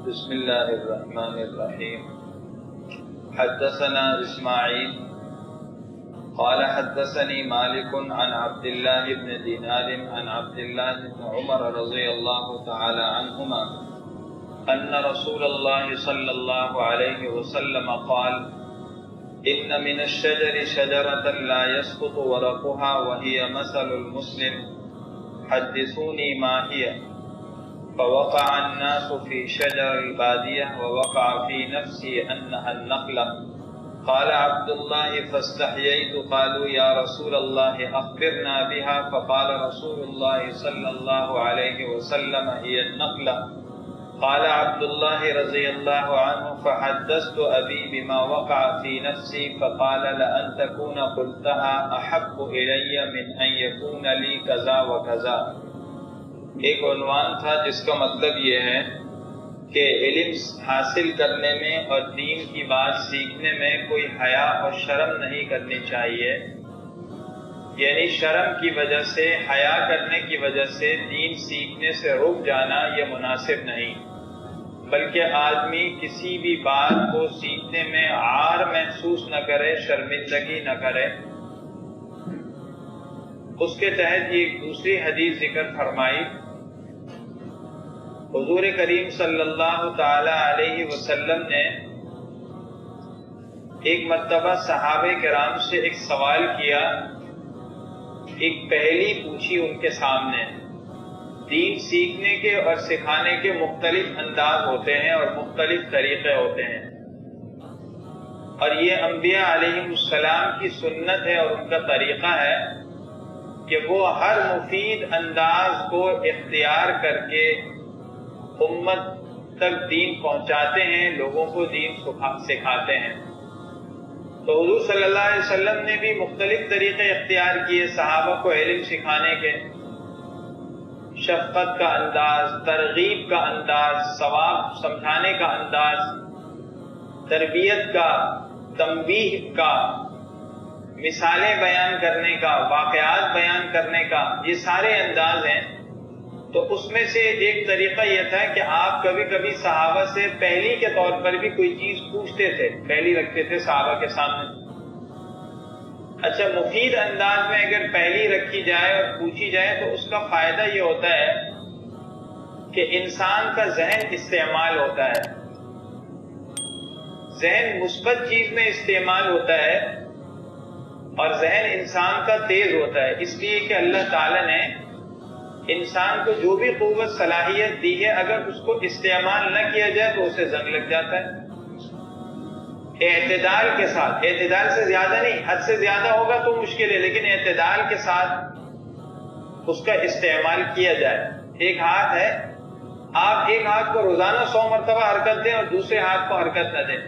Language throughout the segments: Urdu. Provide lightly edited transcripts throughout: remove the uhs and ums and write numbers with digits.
بسم الله الرحمن الرحيم. حدثنا إسماعيل قال حدثني مالك عن عبد الله بن دينار عن عبد الله بن عمر رضي الله تعالى عنهما أن رسول الله صلى الله عليه وسلم قال: إن من الشجر شجرة لا يسقط ورقها وهي مثل المسلم حدثوني ما هي. فوقع الناس في شجر البادية ووقع في نفسي أنها النخلة. قال عبد الله: فاستحييت. قالوا: يا رسول الله أخبرنا بها. فقال رسول الله صلى الله عليه وسلم: هي النخلة. قال عبد الله رضي الله عنه: فحدثت أبي بما وقع في نفسي فقال: لأن تكون قلتها أحب إلي من أن يكون لي كذا وكذا. ایک عنوان تھا جس کا مطلب یہ ہے کہ علم حاصل کرنے میں اور دین کی بات سیکھنے میں کوئی حیا اور شرم نہیں کرنی چاہیے، یعنی شرم کی وجہ سے، حیا کرنے کی وجہ سے دین سیکھنے سے رک جانا یہ مناسب نہیں، بلکہ آدمی کسی بھی بات کو سیکھنے میں عار محسوس نہ کرے، شرمندگی نہ کرے۔ اس کے تحت یہ ایک دوسری حدیث ذکر فرمائی۔ حضور کریم صلی اللہ تعالی علیہ وسلم نے ایک مرتبہ صحابہ کرام سے ایک سوال کیا، ایک پہلی پوچھی ان کے سامنے۔ دین سیکھنے کے اور سکھانے کے مختلف انداز ہوتے ہیں اور مختلف طریقے ہوتے ہیں، اور یہ انبیاء علیہ السلام کی سنت ہے اور ان کا طریقہ ہے کہ وہ ہر مفید انداز کو اختیار کر کے امت تک دین پہنچاتے ہیں، لوگوں کو دین سکھاتے ہیں۔ تو حضور صلی اللہ علیہ وسلم نے بھی مختلف طریقے اختیار کیے صحابہ کو علم سکھانے کے، شفقت کا انداز، ترغیب کا انداز، ثواب سمجھانے کا انداز، تربیت کا، تنبیہ کا، مثالیں بیان کرنے کا، واقعات بیان کرنے کا، یہ سارے انداز ہیں۔ تو اس میں سے ایک طریقہ یہ تھا کہ آپ کبھی کبھی صحابہ سے پہلی کے طور پر بھی کوئی چیز پوچھتے تھے، پہلی رکھتے تھے صحابہ کے سامنے۔ اچھا، مفید انداز میں اگر پہلی رکھی جائے اور پوچھی جائے تو اس کا فائدہ یہ ہوتا ہے کہ انسان کا ذہن استعمال ہوتا ہے، ذہن مثبت چیز میں استعمال ہوتا ہے اور ذہن انسان کا تیز ہوتا ہے، اس لیے کہ اللہ تعالیٰ نے انسان کو جو بھی قوت صلاحیت دی ہے، اگر اس کو استعمال نہ کیا جائے تو اسے زنگ لگ جاتا ہے۔ اعتدال کے ساتھ، اعتدال سے زیادہ نہیں، حد سے زیادہ ہوگا تو مشکل ہے، لیکن اعتدال کے ساتھ اس کا استعمال کیا جائے۔ ایک ہاتھ ہے، آپ ایک ہاتھ کو روزانہ 100 مرتبہ حرکت دیں اور دوسرے ہاتھ کو حرکت نہ دیں،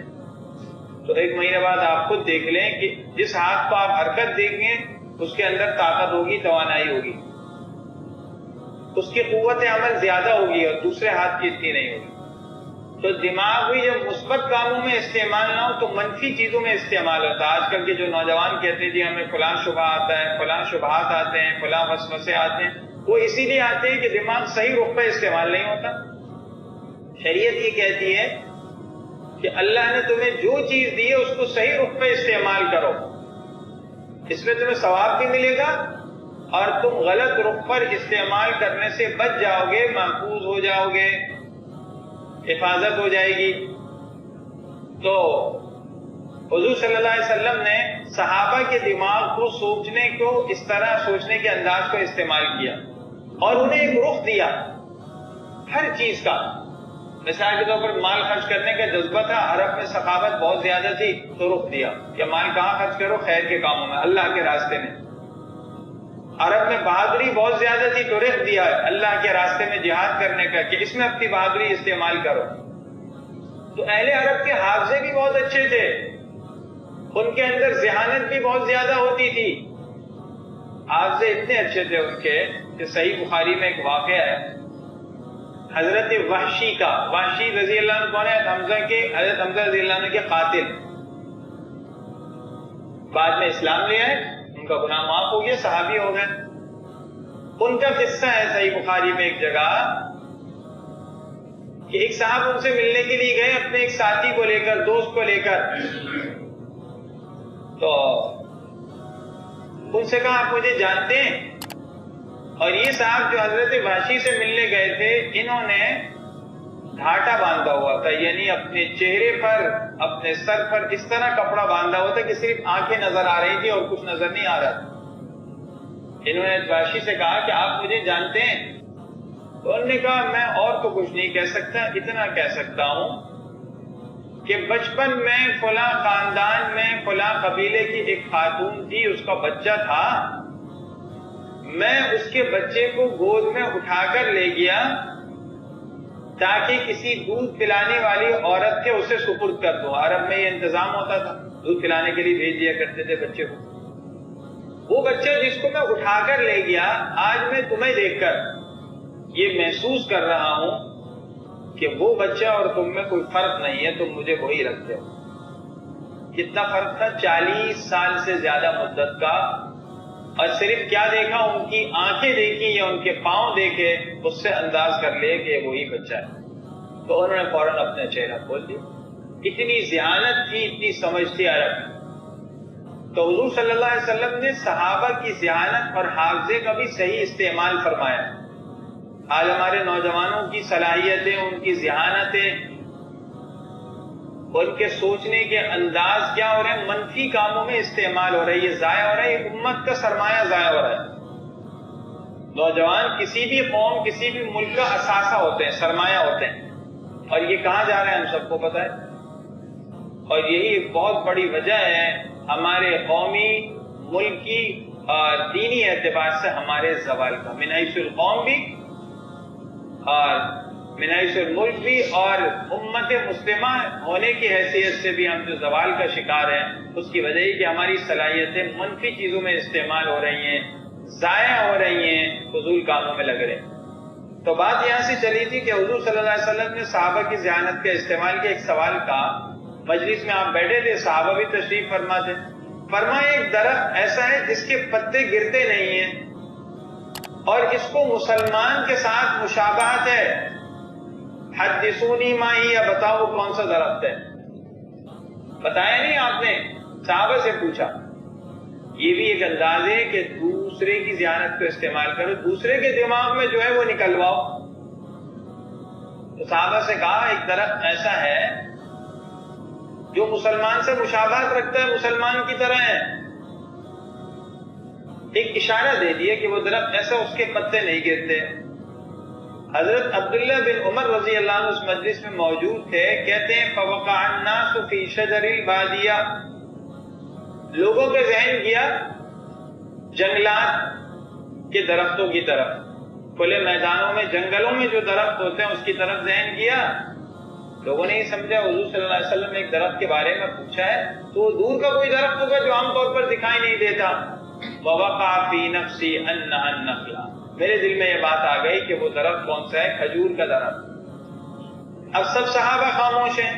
تو ایک مہینے بعد آپ خود دیکھ لیں کہ جس ہاتھ کو آپ حرکت دیں گے اس کے اندر طاقت ہوگی، توانائی ہوگی، اس کی قوت عمل زیادہ ہوگی اور دوسرے ہاتھ کی اتنی نہیں ہوگی۔ تو دماغ بھی جب مثبت کاموں میں استعمال نہ ہو تو منفی چیزوں میں استعمال ہوتا ہے۔ آج کل کے جو نوجوان کہتے ہیں جی ہمیں فلاں شبہ آتا ہے، فلاں شبہات آتے ہیں، فلاں وسوسے آتے ہیں، وہ اسی لیے آتے ہیں کہ دماغ صحیح رخ پہ استعمال نہیں ہوتا۔ شریعت یہ کہتی ہے کہ اللہ نے تمہیں جو چیز دی ہے اس کو صحیح رخ پہ استعمال کرو، اس میں تمہیں ثواب بھی ملے گا اور تم غلط رخ پر استعمال کرنے سے بچ جاؤ گے، محفوظ ہو جاؤ گے، حفاظت ہو جائے گی۔ تو حضور صلی اللہ علیہ وسلم نے صحابہ کے دماغ کو سوچنے کو، اس طرح سوچنے کے انداز کو استعمال کیا اور انہیں ایک رخ دیا ہر چیز کا۔ مثال کے طور پر مال خرچ کرنے کا جذبہ تھا، عرب میں سخاوت بہت زیادہ تھی تو رخ دیا کہ مال کہاں خرچ کرو؟ خیر کے کاموں میں، اللہ کے راستے میں۔ عرب میں بہادری بہت زیادہ تھی تو رخ دیا اللہ کے راستے میں جہاد کرنے کا کہ اس میں اپنی بہادری استعمال کرو۔ تو اہل عرب کے حافظے بھی بہت اچھے تھے، ان کے اندر ذہانت بھی بہت زیادہ ہوتی تھی، حافظے اتنے اچھے تھے ان کے کہ صحیح بخاری میں ایک واقعہ ہے حضرت وحشی کا۔ وحشی رضی اللہ عنہ کون ہے؟ حضرت حمزہ رضی اللہ عنہ کے قاتل، بعد میں اسلام لے آئے، ان کا گناہ معاف ہو گیا، صحابی ہو گئے۔ ان کا قصہ ہے صحیح بخاری میں ایک جگہ کہ ایک صاحب ان سے ملنے کے لیے گئے اپنے ایک ساتھی کو لے کر، دوست کو لے کر، تو ان سے کہا آپ مجھے جانتے ہیں؟ اور یہ صاحب جو حضرت وحشی سے ملنے گئے تھے، انہوں نے گھاٹا باندھا ہوا تھا، یعنی اپنے چہرے پر، اپنے سر پر اس طرح کپڑا باندھا ہوا تھا کہ صرف آنکھیں نظر آ رہی تھی اور کچھ نظر نہیں آ رہا تھا۔ انہوں نے وحشی سے کہا کہ آپ مجھے جانتے ہیں؟ تو انہوں نے کہا میں اور تو کچھ نہیں کہہ سکتا، اتنا کہہ سکتا ہوں کہ بچپن میں فلاں خاندان میں فلاں قبیلے کی ایک خاتون تھی، اس کا بچہ تھا، میں اس کے بچے کو گود میں اٹھا کر لے گیا تاکہ کسی دودھ پلانے والی عورت کے اسے سپرد کر دوں۔ عرب میں یہ انتظام ہوتا تھا، دودھ پلانے کے لیے بھیج دیا کرتے تھے بچے کو۔ وہ بچہ جس کو میں اٹھا کر لے گیا، آج میں تمہیں دیکھ کر یہ محسوس کر رہا ہوں کہ وہ بچہ اور تم میں کوئی فرق نہیں ہے، تم مجھے وہی رکھتے ہو۔ کتنا فرق تھا؟ 40 سال سے زیادہ مدت کا، اور صرف کیا دیکھا؟ ان کی آنکھیں دیکھی یا ان کے پاؤں دیکھے، اس سے انداز کر لے کہ وہی بچہ ہے۔ تو انہوں نے فوراً اپنا چہرہ کھول دیا۔ اتنی ذہانت تھی، اتنی سمجھ تھی عرب میں۔ تو حضور صلی اللہ علیہ وسلم نے صحابہ کی ذہانت اور حافظے کا بھی صحیح استعمال فرمایا۔ آج ہمارے نوجوانوں کی صلاحیتیں، ان کی ذہانتیں، ان کے سوچنے کے انداز کیا ہو رہے ہیں؟ منفی کاموں میں استعمال ہو رہی ہے، ضائع ہو رہا ہے، امت کا سرمایہ ضائع ہو رہا ہے۔ نوجوان کسی بھی قوم، کسی بھی ملک کا اثاثہ ہوتے ہیں، سرمایہ ہوتے ہیں، اور یہ کہاں جا رہے ہیں ہم سب کو پتہ ہے۔ اور یہی بہت بڑی وجہ ہے ہمارے قومی، ملکی اور دینی اعتبار سے ہمارے زوال کا، من حیث القوم بھی اور من حیث الملک بھی، اور امت مسلمہ ہونے کی حیثیت سے بھی ہم جو زوال کا شکار ہیں، اس کی وجہ یہ کہ ہماری صلاحیتیں منفی چیزوں میں استعمال ہو رہی ہیں، ضائع ہو رہی ہیں، فضول کاموں میں لگ رہے ہیں۔ تو بات یہاں سے چلی تھی کہ حضور صلی اللہ علیہ وسلم نے صحابہ کی ذہانت کا استعمال کیا۔ ایک سوال کا مجلس میں آپ بیٹھے تھے، صحابہ بھی تشریف فرما تھے، فرمایا ایک درخت ایسا ہے جس کے پتے گرتے نہیں ہیں اور اس کو مسلمان کے ساتھ مشابہت ہے، حدثونی ما ہی، بتاؤ وہ کون سا درخت ہے؟ بتایا نہیں آپ نے، صحابہ سے پوچھا۔ یہ بھی ایک انداز ہے کہ دوسرے کی ذہانت کو استعمال کرو، دوسرے کے دماغ میں جو ہے وہ نکلواؤ۔ تو صحابہ سے کہا ایک درخت ایسا ہے جو مسلمان سے مشابہت رکھتا ہے، مسلمان کی طرح ہے۔ ایک اشارہ دے دیا کہ وہ درخت ایسا، اس کے پتے نہیں گرتے۔ حضرت عبداللہ بن عمر رضی اللہ عنہ اس مجلس میں موجود تھے، کہتے ہیں فوقع الناس فی شجر البادیہ، لوگوں کے ذہن گیا جنگلات کے درختوں کی طرف، کھلے میدانوں میں، جنگلوں میں جو درخت ہوتے ہیں اس کی طرف ذہن گیا۔ لوگوں نے یہ سمجھا حضور صلی اللہ علیہ وسلم نے ایک درخت کے بارے میں پوچھا ہے تو وہ دور کا کوئی درخت ہوگا جو عام طور پر دکھائی نہیں دیتا۔ ووقع فی نفسی انھا النخلہ، میرے دل میں یہ بات آ گئی کہ وہ درخت کون سا ہے؟ کھجور کا درخت۔ اب سب صحابہ خاموش ہیں۔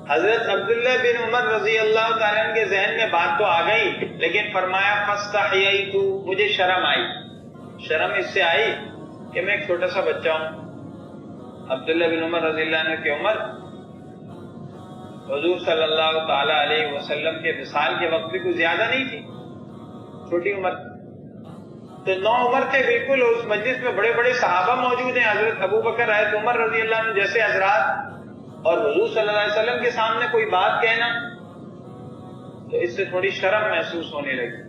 حضرت عبداللہ بن عمر رضی اللہ تعالیٰ عنہ کے ذہن میں بات تو آ گئی، لیکن فرمایا فاستحییت، مجھے شرم آئی۔ شرم اس سے آئی کہ میں ایک چھوٹا سا بچہ ہوں۔ عبداللہ بن عمر رضی اللہ عنہ کی عمر حضور صلی اللہ تعالی علیہ وسلم کے وصال کے وقت بھی کوئی زیادہ نہیں تھی، چھوٹی عمر، تو 9 عمر تھے بالکل۔ اس مجلس میں بڑے بڑے صحابہ موجود ہیں، حضرت ابو بکر، حضرت عمر رضی اللہ عنہ جیسے حضرات، اور حضور صلی اللہ علیہ وسلم کے سامنے کوئی بات کہنا تو اس سے تھوڑی شرم محسوس ہونے لگی۔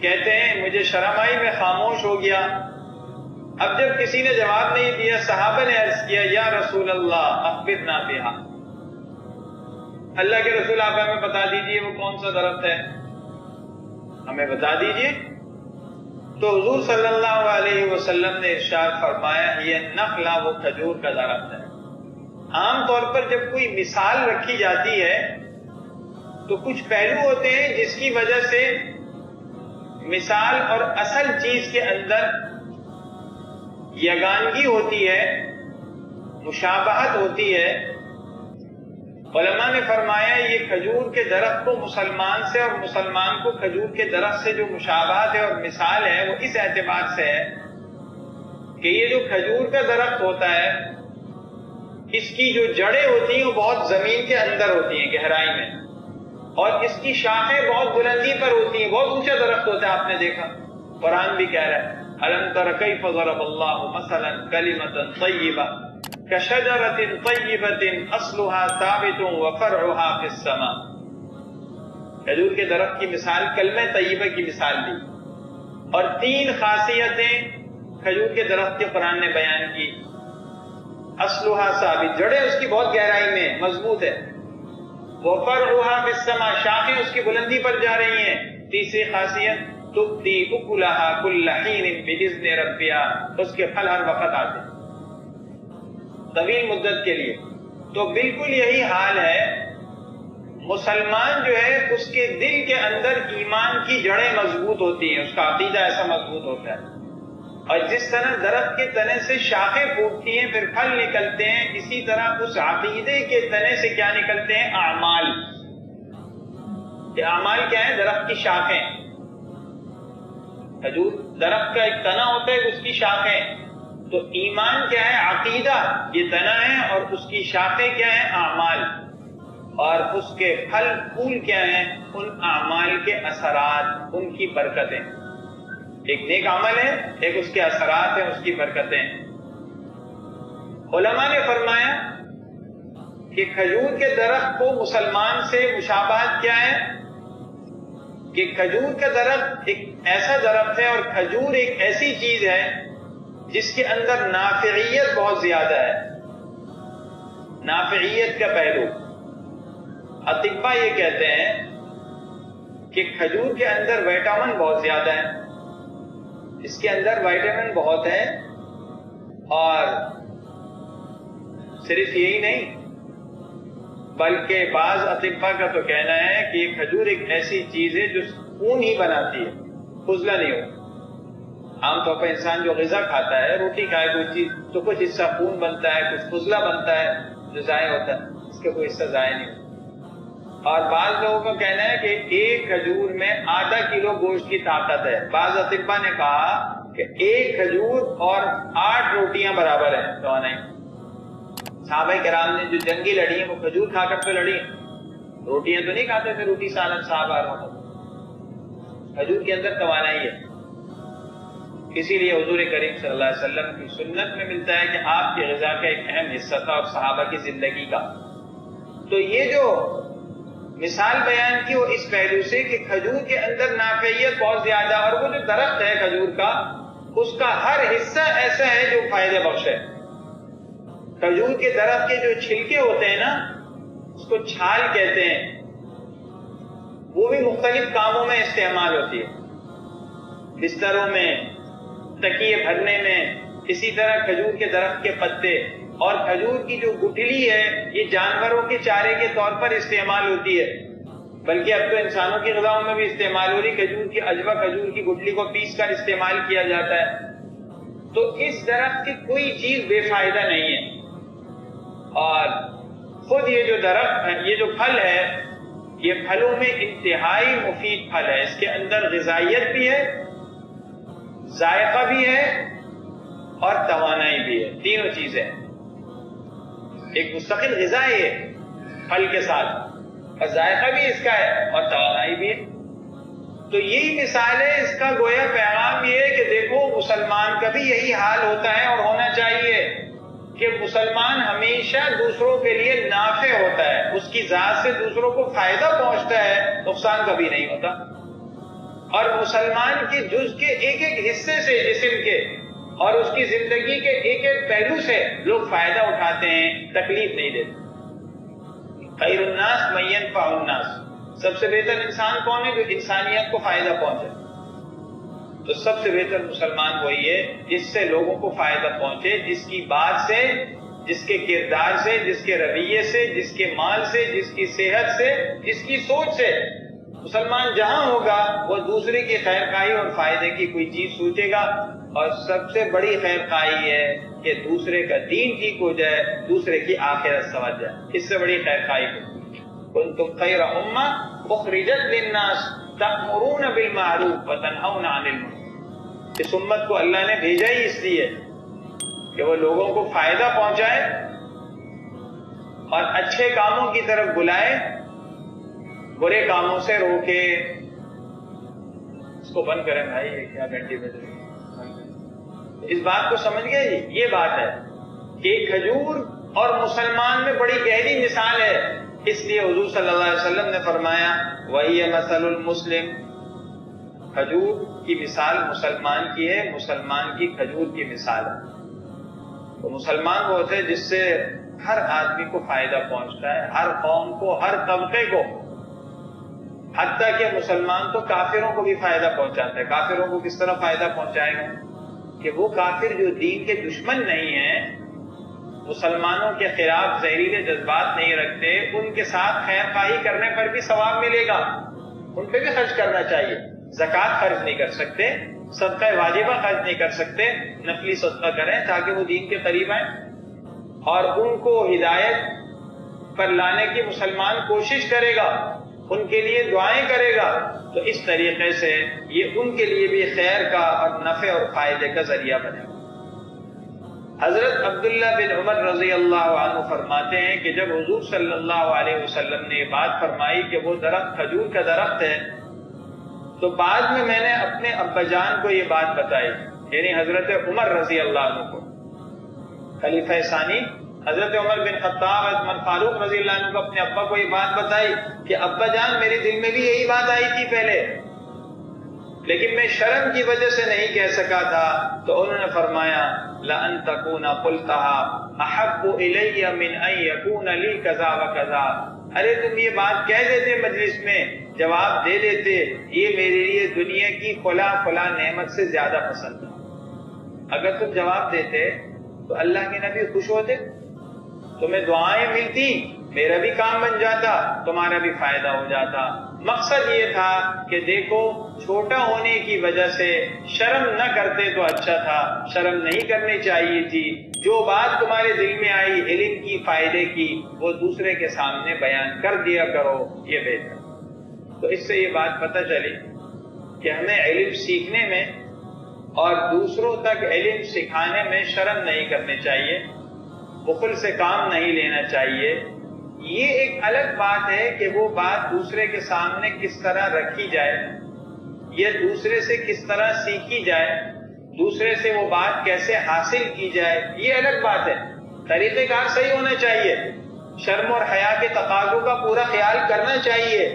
کہتے ہیں مجھے شرم آئی، میں خاموش ہو گیا۔ اب جب کسی نے جواب نہیں دیا، صحابہ نے عرض کیا یا رسول اللہ اخبرنا بہا، اللہ کے رسول آپ ہمیں بتا دیجئے وہ کون سا درخت ہے، ہمیں بتا دیجئے۔ تو حضور صلی اللہ علیہ وسلم نے ارشاد فرمایا یہ نخلہ، وہ کھجور کا درخت ہے۔ عام طور پر جب کوئی مثال رکھی جاتی ہے تو کچھ پہلو ہوتے ہیں جس کی وجہ سے مثال اور اصل چیز کے اندر یگانگی ہوتی ہے، مشابہت ہوتی ہے۔ علماء نے فرمایا یہ کھجور کے درخت کو مسلمان سے اور مسلمان کو کھجور کے درخت سے جو مشابہت ہے اور مثال ہے وہ اس اعتبار سے ہے کہ یہ جو کھجور کا درخت ہوتا ہے اس کی جو جڑیں ہوتی ہیں وہ بہت زمین کے اندر ہوتی ہیں، گہرائی میں، اور اس کی شاخیں بہت بلندی پر ہوتی ہیں، بہت اونچا درخت ہوتا ہے. آپ نے دیکھا قرآن بھی کہہ رہا ہے أَلَمْ تَرَ كَيْفَ ضَرَبَ اللَّهُ مَثَلًا كَلِمَةً طَيِّبَةً كَشَجَرَةٍ طَيِّبَةٍ أَصْلُهَا ثَابِتٌ وَفَرْعُهَا فِي السَّمَاءِ. کھجور کے درخت کی مثال کلمہ طیبہ کی مثال دی، اور 3 خاصیتیں کھجور کے درخت کے قرآن نے بیان کی. اصلها ثابت، جڑیں اس کی بہت گہرائی میں مضبوط ہے. وَفَرْعُهَا فِي السَّمَاءِ، شاخیں اس کی بلندی پر جا رہی ہیں. تیسری خاصیت تُؤْتِي أُكُلَهَا كُلَّ حِينٍ بِإِذْنِ رَبِّهَا، اس کے پھل ہر وقت آتے ہیں طویل مدت کے لیے. تو بالکل یہی حال ہے. مسلمان جو ہے اس کے دل کے اندر ایمان کی جڑیں مضبوط ہوتی ہیں، اس کا عقیدہ ایسا مضبوط ہوتا ہے. اور جس طرح درخت کے تنے سے شاخیں پھوٹتی ہیں پھر پھل نکلتے ہیں، اسی طرح اس عقیدے کے تنے سے کیا نکلتے ہیں؟ اعمال. یہ اعمال کیا ہے؟ درخت کی شاخیں. کھجور درخت کا ایک تنا ہوتا ہے، اس کی شاخیں. تو ایمان کیا ہے؟ عقیدہ یہ تنا ہے، اور اس کی شاخیں کیا ہیں؟ اعمال. اور اس کے پھل پھول کیا ہیں؟ ان اعمال کے اثرات، ان کی برکتیں. ایک نیک عمل ہے، ایک اس کے اثرات ہیں، اس کی برکتیں. علماء نے فرمایا کہ کھجور کے درخت کو مسلمان سے مشابہت کیا ہے؟ کہ کھجور کا درخت ایک ایسا درخت ہے، اور کھجور ایک ایسی چیز ہے جس کے اندر نافعیت بہت زیادہ ہے. نافعیت کا پہلو، اطباء یہ کہتے ہیں کہ کھجور کے اندر وٹامن بہت زیادہ ہے. اس کے اندر وائٹامن بہت ہے. اور صرف یہی نہیں بلکہ بعض اطباء کا تو کہنا ہے کہ یہ کھجور ایک ایسی چیز ہے جو خون ہی بناتی ہے، فضلہ نہیں ہوتا. عام طور پر انسان جو غذا کھاتا ہے، روٹی کھائے کوئی چیز، تو کچھ حصہ خون بنتا ہے، کچھ فضلہ بنتا ہے جو ضائع ہوتا ہے، اس کا کوئی حصہ ضائع نہیں ہوتا. اور بعض لوگوں کا کہنا ہے کہ ایک کھجور میں آدھا کلو گوشت کی طاقت ہے. بعض اطباء نے کہا کہ ایک کھجور اور 8 روٹیاں برابر ہیں توانائی. صحابہ کرام نے جو جنگی لڑی ہیں وہ کھجور کھا کر تو لڑی ہیں، روٹیاں تو نہیں کھاتے تھے، روٹی سالن صحابہ ہوتا. کھجور کے اندر توانائی ہے. اسی لیے حضور کریم صلی اللہ علیہ وسلم کی سنت میں ملتا ہے کہ آپ کی غذا کا ایک اہم حصہ تھا، اور صحابہ کی زندگی کا. تو یہ جو مثال بیان کی وہ اس پہلو سے کہ کھجور کے اندر نافعیت بہت زیادہ، اور وہ جو درخت ہے کھجور کا، اس کا ہر حصہ ایسا ہے جو فائدہ بخش ہے. کھجور کے درخت کے جو چھلکے ہوتے ہیں نا، اس کو چھال کہتے ہیں، وہ بھی مختلف کاموں میں استعمال ہوتی ہے. بستروں میں، تکیے بھرنے میں. اسی طرح کھجور کے درخت کے پتے اور کھجور کی جو گٹھلی ہے یہ جانوروں کے چارے کے طور پر استعمال ہوتی ہے، بلکہ اب تو انسانوں کی غذاؤں میں بھی استعمال ہو رہی. کھجور کی اجوا، کھجور کی گٹھلی کو پیس کر استعمال کیا جاتا ہے. تو اس درخت کی کوئی چیز بے فائدہ نہیں ہے. اور خود یہ جو درخت ہے، یہ جو پھل ہے، یہ پھلوں میں انتہائی مفید پھل ہے. اس کے اندر غذائیت بھی ہے، ذائقہ بھی ہے، اور توانائی بھی ہے. تینوں چیزیں. ایک مستقل غذا ہے پھل کے ساتھ، اور ذائقہ بھی اس کا ہے، اور توانائی بھی ہے. تو یہی مثال ہے. اس کا گویا پیغام یہ ہے کہ دیکھو مسلمان کا بھی یہی حال ہوتا ہے، اور ہونا چاہیے کہ مسلمان ہمیشہ دوسروں کے لیے نافع ہوتا ہے. اس کی ذات سے دوسروں کو فائدہ پہنچتا ہے، نقصان کبھی نہیں ہوتا. اور مسلمان کے جز کے ایک ایک حصے سے، جسم کے اور اس کی زندگی کے ایک ایک پہلو سے لوگ فائدہ اٹھاتے ہیں، تکلیف نہیں دیتے. خیر الناس من ينفع الناس، سب سے بہتر انسان کون ہے؟ جو انسانیت کو فائدہ پہنچے. تو سب سے بہتر مسلمان وہی ہے جس سے لوگوں کو فائدہ پہنچے، جس کی بات سے، جس کے کردار سے، جس کے رویے سے، جس کے مال سے، جس کی صحت سے، جس کی سوچ سے. مسلمان جہاں ہوگا وہ دوسرے کی خیر خواہی اور فائدے کی کوئی چیز سوچے گا. اور سب سے بڑی خیر خواہی ہے کہ دوسرے کا دین ٹھیک ہو جائے، دوسرے کی آخرت سنور جائے. اس سے بڑی خیر خواہی کنتم خیر امہ اخرجت للناس تأمرون بالمعروف وتنہون عن المنکر. اس امت کو اللہ نے بھیجا ہی اس لیے کہ وہ لوگوں کو فائدہ پہنچائے اور اچھے کاموں کی طرف بلائے، برے کاموں سے روکے۔ اس کو بند کریں بھائی، یہ کیا گھنٹی بج رہی ہے؟ اس بات کو سمجھ گئے جی؟ یہ بات ہے کہ کھجور اور مسلمان میں بڑی گہری مثال ہے، اس لیے حضور صلی اللہ علیہ وسلم نے فرمایا وَهِيَ مَثَلُ الْمُسْلِمِ، کھجور کی مثال مسلمان کی ہے، مسلمان کی کھجور کی مثال ہے۔ تو مسلمان وہ ہوتے ہیں جس سے ہر آدمی کو فائدہ پہنچتا ہے، ہر قوم کو، ہر طبقے کو، حتیٰ کہ مسلمان تو کافروں کو بھی فائدہ پہنچاتا ہے۔ کافروں کو کس طرح فائدہ پہنچائے گا؟ کہ وہ کافر جو دین کے دشمن نہیں ہیں، مسلمانوں کے خلاف زہریلے جذبات نہیں رکھتے، ان کے ساتھ خیر خواہی کرنے پر بھی ثواب ملے گا، ان پہ بھی خرچ کرنا چاہیے۔ زکوٰۃ خرچ نہیں کر سکتے، صدقہ واجبہ خرچ نہیں کر سکتے، نفلی صدقہ کریں تاکہ وہ دین کے قریب آئیں، اور ان کو ہدایت پر لانے کی مسلمان کوشش کرے گا، ان کے لیے دعائیں کرے گا، تو اس طریقے سے یہ ان کے لیے بھی خیر کا اور نفع اور فائدے کا ذریعہ بنے گا۔ حضرت عبداللہ بن عمر رضی اللہ عنہ فرماتے ہیں کہ جب حضور صلی اللہ علیہ وسلم نے یہ بات فرمائی کہ وہ درخت کھجور کا درخت ہے، تو بعد میں نے اپنے ابا جان کو یہ بات بتائی، یعنی حضرت عمر رضی اللہ عنہ کو، خلیفہ ثانی حضرت عمر بن خطاب، عمر فاروق رضی اللہ عنہ کو، اپنے ابا کو یہ بات بتائی کہ ابا جان میرے دل میں بھی یہی بات آئی تھی پہلے، لیکن میں شرم کی وجہ سے نہیں کہہ سکا تھا، تو انہوں نے فرمایا لَأَن تَكُونَ قُلْتَهَا أَحَبُّ إِلَيَّ مِنْ أَن يَكُونَ لِي كَذَا وَكَذَا، ارے تم یہ بات کہہ دیتے مجلس میں، جواب دے دیتے یہ میرے لیے دنیا کی فلاں فلاں نعمت سے زیادہ پسند ہے۔ اگر تم جواب دیتے تو اللہ کے نبی خوش ہوتے، تمہیں دعائیں ملتی، میرا بھی کام بن جاتا، تمہارا بھی فائدہ ہو جاتا۔ مقصد یہ تھا کہ دیکھو چھوٹا ہونے کی وجہ سے شرم نہ کرتے تو اچھا تھا، شرم نہیں کرنی چاہیے تھی، جو بات تمہارے دل میں آئی علم کی، فائدے کی، وہ دوسرے کے سامنے بیان کر دیا کرو، یہ بہتر۔ تو اس سے یہ بات پتہ چلی کہ ہمیں علم سیکھنے میں اور دوسروں تک علم سکھانے میں شرم نہیں کرنی چاہیے، بخل سے کام نہیں لینا چاہیے۔ یہ ایک الگ بات ہے کہ وہ بات دوسرے کے سامنے کس طرح رکھی جائے، یا دوسرے سے کس طرح سیکھی جائے، دوسرے سے وہ بات کیسے حاصل کی جائے، یہ الگ بات ہے۔ طریقہ کار صحیح ہونا چاہیے، شرم اور حیا کے تقاضوں کا پورا خیال کرنا چاہیے،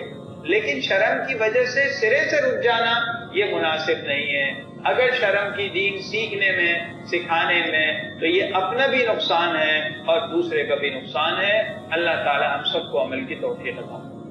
لیکن شرم کی وجہ سے سرے سے رک جانا یہ مناسب نہیں ہے۔ اگر شرم کی دین سیکھنے میں، سکھانے میں، تو یہ اپنا بھی نقصان ہے اور دوسرے کا بھی نقصان ہے۔ اللہ تعالی ہم سب کو عمل کی توفیق عطا فرمائے۔